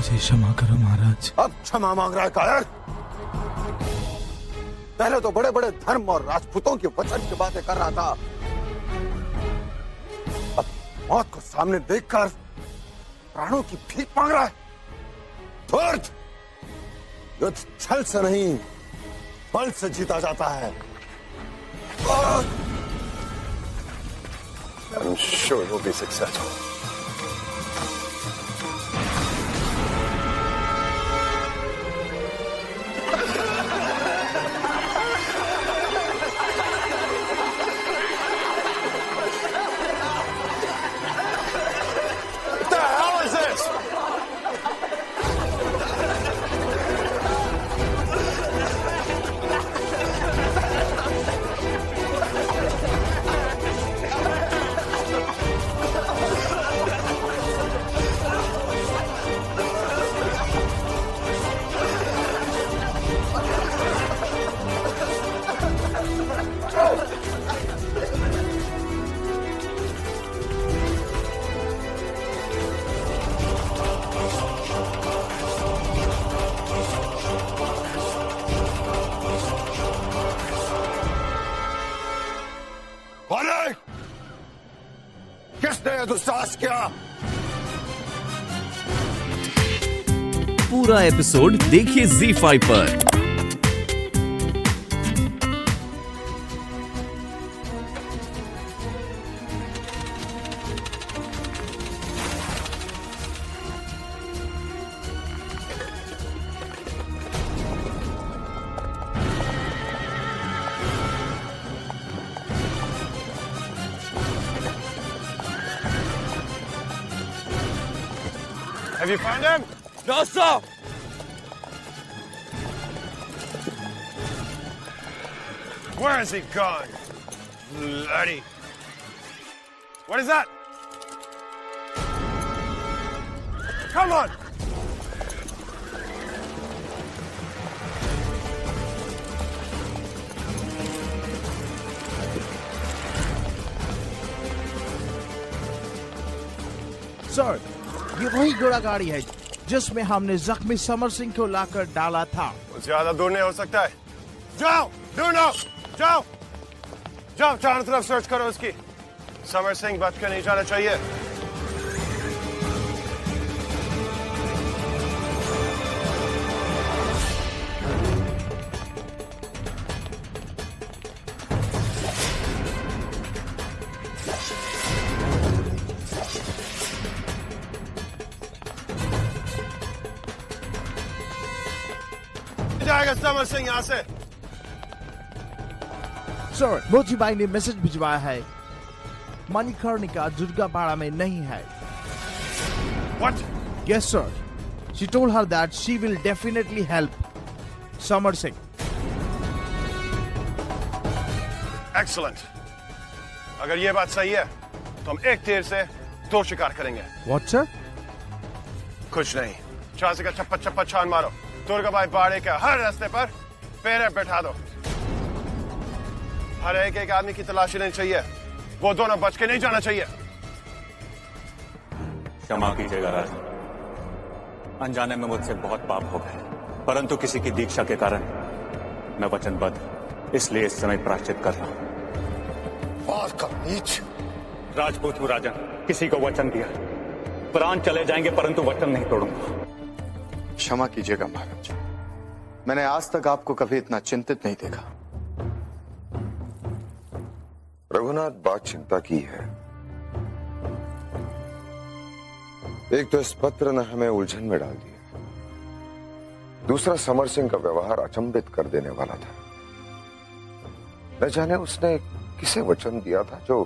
मुझे क्षमा करो महाराज। अब क्षमा मांग रहा है कायर? पहले तो बड़े बड़े धर्म और राजपूतों के वचन की बातें कर रहा था, अब मौत को सामने देखकर प्राणों की भीख मांग रहा है। धूर्त! युद्ध छल से नहीं बल से जीता जाता है। I'm sure we'll be successful. What the hell is this? अरे! किसने यह दुस्साहस किया? पूरा एपिसोड देखिए ZEE5 पर। Have you found him? No, sir. Where has he gone? Bloody. What is that? Come on! Sir, ये वही घोड़ा गाड़ी है जिसमें हमने जख्मी समर सिंह को लाकर डाला था। ज्यादा दूर नहीं हो सकता है। जाओ, ढूंढो, जाओ, जाओ, चारों तरफ सर्च करो उसकी। समर सिंह बच कर नहीं जाना चाहिए। जाएगा समर सिंह यहाँ से। सर, मोची भाई ने मैसेज भिजवाया है, मणिकर्णिका दुर्गापाड़ा में नहीं है। What? Yes, sir. She told her that she will definitely help Samar Singh. Excellent. अगर ये बात सही है, तो हम एक तीर से दो शिकार करेंगे। What, sir? कुछ नहीं, चांसी का चप्पा चप्पा छान मारो। दुर्गाबाई बाड़े के हर रास्ते पर पैरे बैठा दो। हर एक एक आदमी की तलाशी लेनी चाहिए। वो दोनों बच के नहीं जाना चाहिए। क्षमा कीजिएगा राजा, अनजाने में मुझसे बहुत पाप हो गए, परंतु किसी की दीक्षा के कारण मैं वचनबद्ध, इसलिए इस समय प्रायश्चित कर रहा हूं। और का नीच! राजपूत हूं राजन, किसी को वचन दिया, प्राण चले जाएंगे परंतु वचन नहीं तोड़ूंगा। क्षमा कीजिएगा महाराज, मैंने आज तक आपको कभी इतना चिंतित नहीं देखा। रघुनाथ, बात चिंता की है। एक तो इस पत्र ने हमें उलझन में डाल दिया, दूसरा समर सिंह का व्यवहार अचंभित कर देने वाला था। न जाने उसने किसे वचन दिया था जो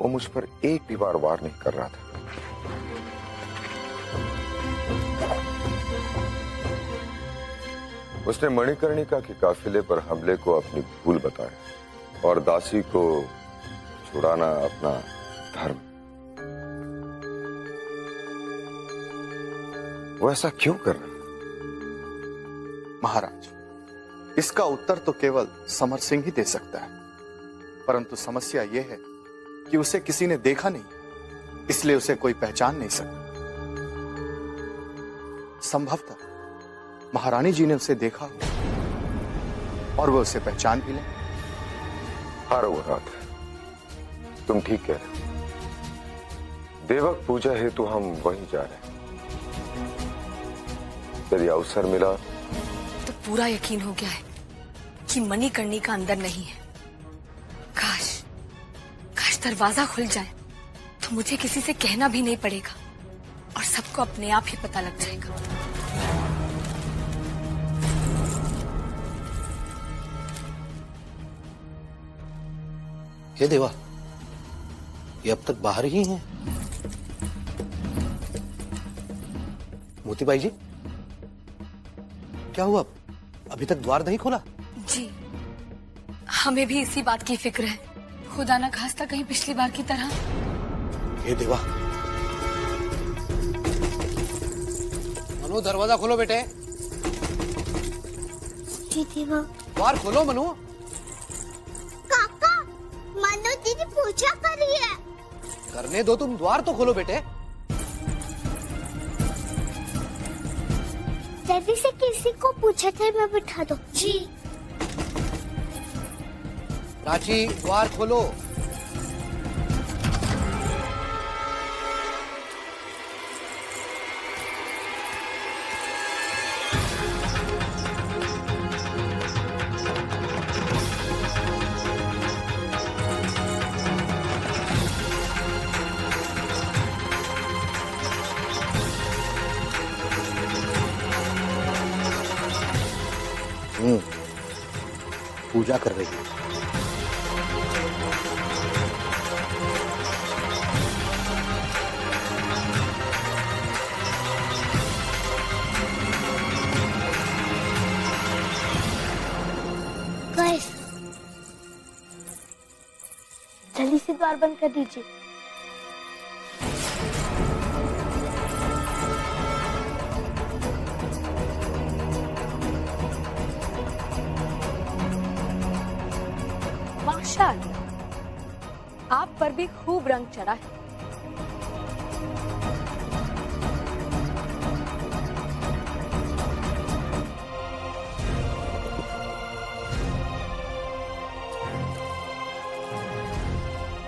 वो मुझ पर एक भी बार वार नहीं कर रहा था। उसने मणिकर्णिका के काफिले पर हमले को अपनी भूल बताया और दासी को छुड़ाना अपना धर्म। वो ऐसा क्यों कर रहा है? महाराज, इसका उत्तर तो केवल समर सिंह ही दे सकता है, परंतु समस्या यह है कि उसे किसी ने देखा नहीं, इसलिए उसे कोई पहचान नहीं सकता। संभवतः महारानी जी ने उसे देखा और वो उसे पहचान भी ले। हाँ रघुनाथ, तुम ठीक कह रहे हो। देवक पूजा हेतु हम वहीं जा रहे हैं। यदि अवसर मिला तो पूरा यकीन हो गया है कि मणिकर्णिका अंदर नहीं है। काश दरवाजा खुल जाए तो मुझे किसी से कहना भी नहीं पड़ेगा और सबको अपने आप ही पता लग जाएगा। हे देवा, ये अब तक बाहर ही हैं। मोतीबाई जी, क्या हुआ? अभी तक द्वार नहीं खोला? जी, हमें भी इसी बात की फिक्र है। खुदा ना खास्ता कहीं पिछली बार की तरह। हे देवा, मनु दरवाजा खोलो बेटे। जी देवा। द्वार खोलो मनु। काका, मनु दीदी पूजा कर रही है। करने दो, तुम द्वार तो खोलो बेटे। देवी से किसी को पूछा था, मैं बिठा दो। जी। प्राची, द्वार खोलो। पूजा कर रही है। गाइस, जल्दी से द्वार बंद कर दीजिए। माशाअल्लाह, आप पर भी खूब रंग चढ़ा है।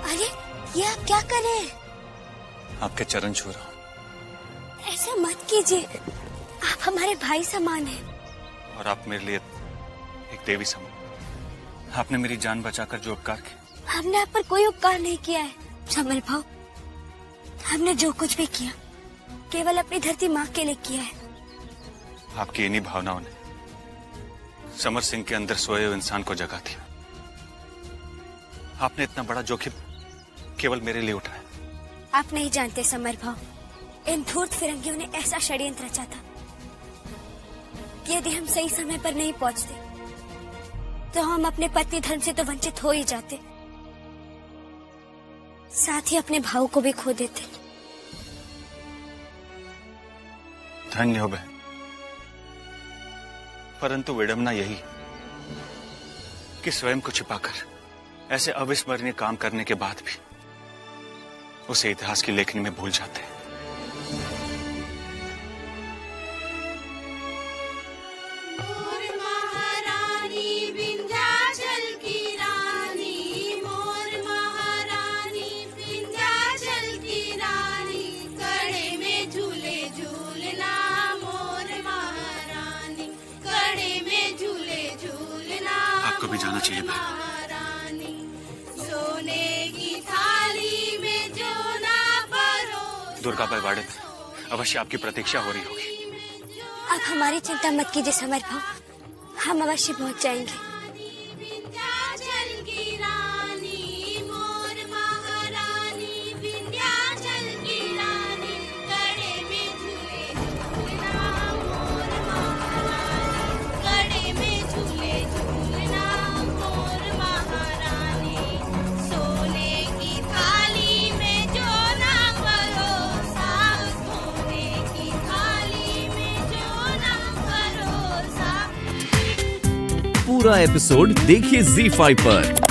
अरे, ये आप क्या कर रहे हैं? आपके चरण छू रहा हूं। ऐसा मत कीजिए, आप हमारे भाई समान हैं। और आप मेरे लिए एक देवी समान। आपने मेरी जान बचाकर जो उपकार किया। हमने आप पर कोई उपकार नहीं किया है समर भाव। हमने जो कुछ भी किया केवल अपनी धरती माँ के लिए किया है। आपकी इन्हीं भावनाओं ने समर सिंह के अंदर सोए हुए इंसान को जगा दिया। आपने इतना बड़ा जोखिम केवल मेरे लिए उठाया। आप नहीं जानते समर भाव, इन धूर्त फिरंगियों ने ऐसा षड्यंत्र रचा था कि यदि हम सही समय पर नहीं पहुंचते तो हम अपने पति धर्म से तो वंचित हो ही जाते, साथ ही अपने भाव को भी खो देते। धन्य हो बहन, परंतु विडंबना यही कि स्वयं को छिपाकर ऐसे अविस्मरणीय काम करने के बाद भी उसे इतिहास की लेखनी में भूल जाते हैं। आपको भी जाना चाहिए भाई। सोने की थाली में जो ना परोसा। दुर्गा बाड़े में अवश्य आपकी प्रतीक्षा हो रही होगी। आप हमारी चिंता मत कीजिए समर भाव, हम अवश्य पहुंच जाएंगे। पूरा एपिसोड देखिए ZEE5 पर।